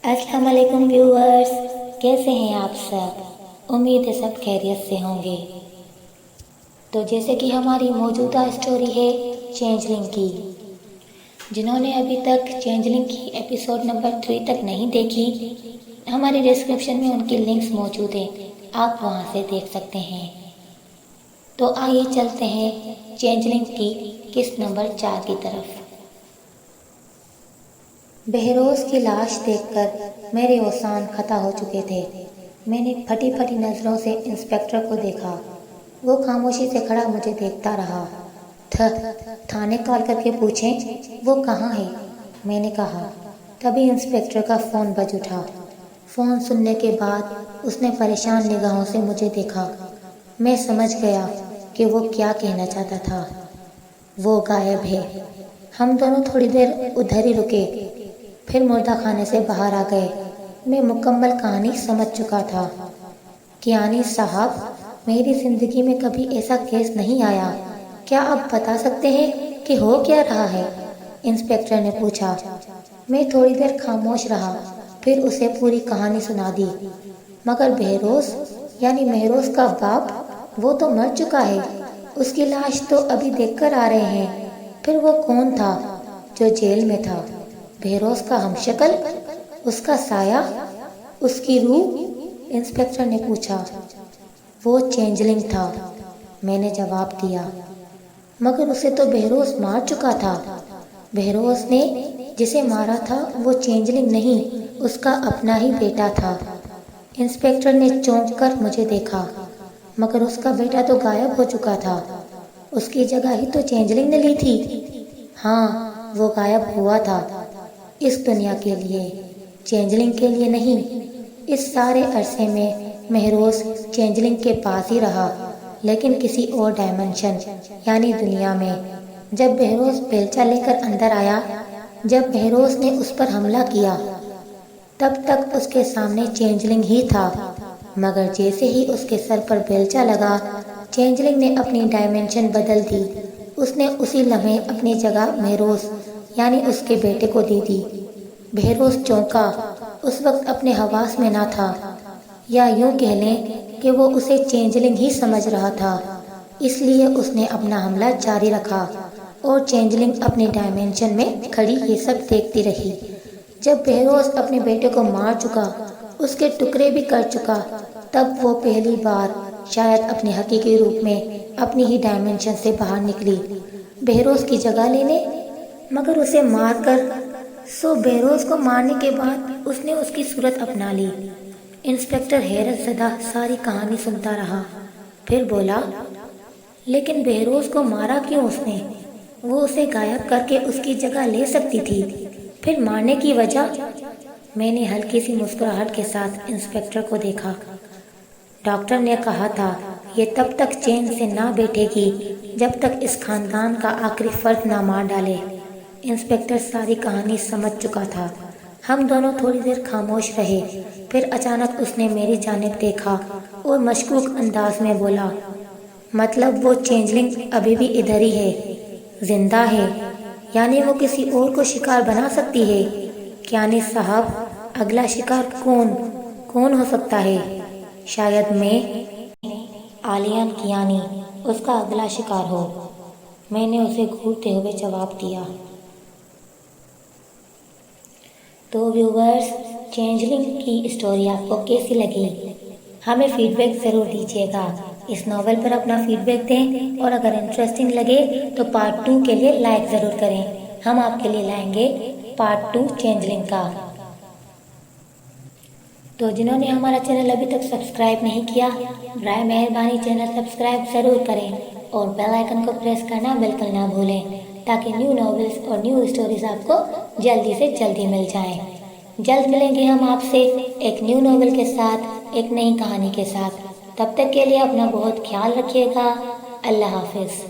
अस्सलाम वालेकुम व्यूअर्स, कैसे हैं आप सब। उम्मीद है सब खैरियत से होंगे। तो जैसे कि हमारी मौजूदा स्टोरी है चेंजलिंग की। जिन्होंने अभी तक चेंजलिंग की एपिसोड नंबर 3 तक नहीं देखी, हमारे डिस्क्रिप्शन में उनकी लिंक्स मौजूद हैं, आप वहां से देख सकते हैं। तो आइए चलते हैं चेंजलिंग की किस्त नंबर 4 की तरफ। बहरोज़ की लाश देखकर मेरे ओसान खता हो चुके थे। मैंने फटी फटी नज़रों से इंस्पेक्टर को देखा। वो खामोशी से खड़ा मुझे देखता रहा। थाने कॉल करके पूछें वो कहाँ है, मैंने कहा। तभी इंस्पेक्टर का फ़ोन बज उठा। फ़ोन सुनने के बाद उसने परेशान निगाहों से मुझे देखा। मैं समझ गया कि वो क्या कहना चाहता था। वो गायब है। हम दोनों थोड़ी देर उधर ही रुके, फिर मुर्दा खाने से बाहर आ गए। मैं मुकम्मल कहानी समझ चुका था। कियानी साहब, मेरी ज़िंदगी में कभी ऐसा केस नहीं आया। क्या आप बता सकते हैं कि हो क्या रहा है? इंस्पेक्टर ने पूछा। मैं थोड़ी देर खामोश रहा, फिर उसे पूरी कहानी सुना दी। मगर बहरोज़ यानी महरोज़ का बाप, वो तो मर चुका है। उसकी लाश तो अभी देखकर आ रहे हैं। फिर वो कौन था जो जेल में था? बहरोज़ का हमशक्ल, उसका साया, उसकी रूह? इंस्पेक्टर ने पूछा। वो चेंजलिंग था, मैंने जवाब दिया। मगर उसे तो बहरोज़ मार चुका था। बहरोज़ ने जिसे मारा था वो चेंजलिंग नहीं, उसका अपना ही बेटा था। इंस्पेक्टर ने चौंक कर मुझे देखा। मगर उसका बेटा तो गायब हो चुका था। उसकी जगह ही तो चेंजलिंग ने ली थी। हाँ, वो गायब हुआ था, इस दुनिया के लिए, चेंजलिंग के लिए नहीं। इस सारे अरसे में महरोज़ चेंजलिंग के पास ही रहा, लेकिन किसी और डायमेंशन यानी दुनिया में। जब बहरोज़ बेलचा लेकर अंदर आया, जब बहरोज़ ने उस पर हमला किया, तब तक उसके सामने चेंजलिंग ही था। मगर जैसे ही उसके सर पर बेलचा लगा, चेंजलिंग ने अपनी डायमेंशन बदल दी। उसने उसी लम्हे अपनी जगह महरोज़ यानी उसके बेटे को दे दी। बहरोज़ चौंका। उस वक्त अपने हवास में ना था, या यूं कह लें कि वो उसे चेंजलिंग ही समझ रहा था। इसलिए उसने अपना हमला जारी रखा और चेंजलिंग अपनी डायमेंशन में खड़ी ये सब देखती रही। जब बहरोज़ अपने बेटे को मार चुका, उसके टुकड़े भी कर चुका, तब वो पहली बार शायद अपने हकीकी रूप में अपनी ही डायमेंशन से बाहर निकली, बहरोज़ की जगह लेने। मगर उसे मारकर, बहरोज़ को मारने के बाद उसने उसकी सूरत अपना ली। इंस्पेक्टर हैरत ज़दा सारी कहानी सुनता रहा, फिर बोला, लेकिन बहरोज़ को मारा क्यों उसने? वो उसे गायब करके उसकी जगह ले सकती थी, फिर मारने की वजह? मैंने हल्की सी मुस्कुराहट के साथ इंस्पेक्टर को देखा। डॉक्टर ने कहा था ये तब तक चैन से ना बैठेगी जब तक इस खानदान का आखिरी फर्द ना मार डाले। इंस्पेक्टर सारी कहानी समझ चुका था। हम दोनों थोड़ी देर खामोश रहे, फिर अचानक उसने मेरी जानिब देखा और मशकूक अंदाज में बोला, मतलब वो चेंजलिंग अभी भी इधर ही है, जिंदा है? यानी वो किसी और को शिकार बना सकती है? कियानी साहब, अगला शिकार कौन हो सकता है? शायद मैं, आलियान कियानी, उसका अगला शिकार हो। मैंने उसे घूरते हुए जवाब दिया। तो व्यूवर्स, चेंजलिंग की स्टोरी आपको कैसी लगी? हमें फीडबैक ज़रूर दीजिएगा। इस नावल पर अपना फीडबैक दें और अगर इंटरेस्टिंग लगे तो पार्ट 2 के लिए लाइक ज़रूर करें। हम आपके लिए लाएंगे पार्ट 2 चेंजलिंग का। तो जिन्होंने हमारा चैनल अभी तक सब्सक्राइब नहीं किया, बराए मेहरबानी चैनल सब्सक्राइब ज़रूर करें और बेल आइकन को प्रेस करना बिल्कुल ना भूलें, ताकि न्यू नॉवेल्स और न्यू स्टोरीज आपको जल्दी से जल्दी मिल जाएं। जल्द मिलेंगे हम आपसे एक न्यू नॉवेल के साथ, एक नई कहानी के साथ। तब तक के लिए अपना बहुत ख्याल रखिएगा। अल्लाह हाफिज़।